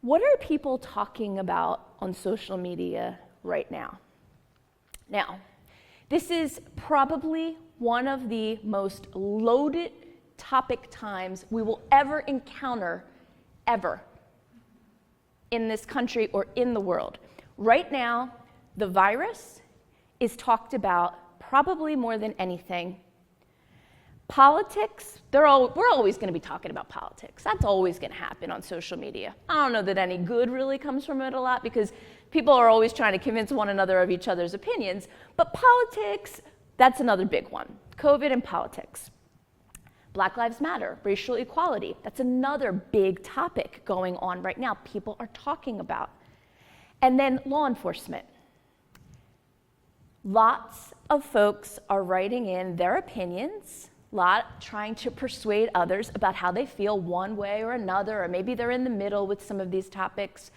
What are people talking about on social media right now? Now, this is probably one of the most loaded topic times we will ever encounter, ever, in this country or in the world. Right now, the virus is talked about probably more than anything. Politics, we're always going to be talking about politics. That's always going to happen on social media. I don't know that any good really comes from it a lot because people are always trying to convince one another of each other's opinions. But politics, that's another big one. COVID and politics. Black Lives Matter, racial equality, that's another big topic going on right now. People are talking about. And then law enforcement. Lots of folks are writing in their opinions, trying to persuade others about how they feel one way or another, or maybe they're in the middle with some of these topics.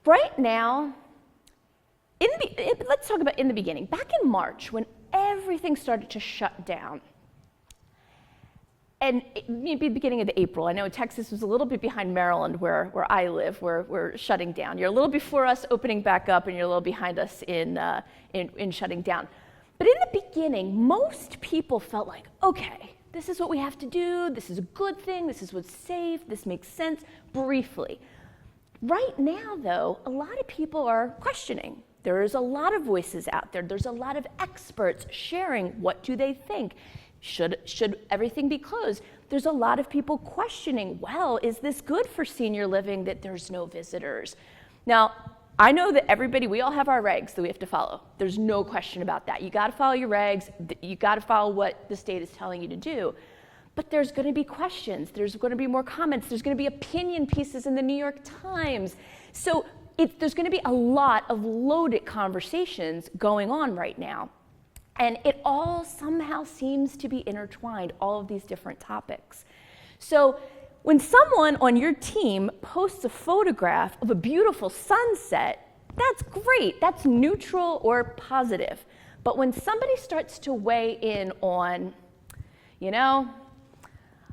Right now, let's talk about in the beginning. Back in March, when everything started to shut down, and maybe beginning of April, I know Texas was a little bit behind Maryland, where I live, where we're shutting down. You're a little before us opening back up, and you're a little behind us in shutting down. But in the beginning, most people felt like, okay, this is what we have to do, this is a good thing, this is what's safe, this makes sense, briefly. Right now, though, a lot of people are questioning. There's a lot of voices out there. There's a lot of experts sharing what do they think. Should everything be closed? There's a lot of people questioning, well, is this good for senior living that there's no visitors? Now, I know that we all have our regs that we have to follow. There's no question about that. You gotta follow your regs, you gotta follow what the state is telling you to do. But there's gonna be questions, there's gonna be more comments, there's gonna be opinion pieces in the New York Times. So there's gonna be a lot of loaded conversations going on right now. And it all somehow seems to be intertwined, all of these different topics. So when someone on your team posts a photograph of a beautiful sunset, that's great, that's neutral or positive. But when somebody starts to weigh in on,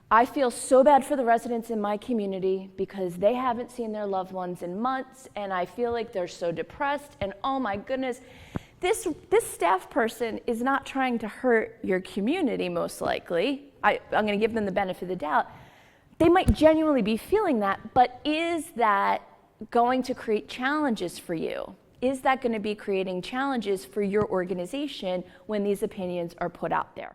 I feel so bad for the residents in my community because they haven't seen their loved ones in months, and I feel like they're so depressed, and oh my goodness, this staff person is not trying to hurt your community, most likely. I'm going to give them the benefit of the doubt. They might genuinely be feeling that, but is that going to create challenges for you? Is that going to be creating challenges for your organization when these opinions are put out there?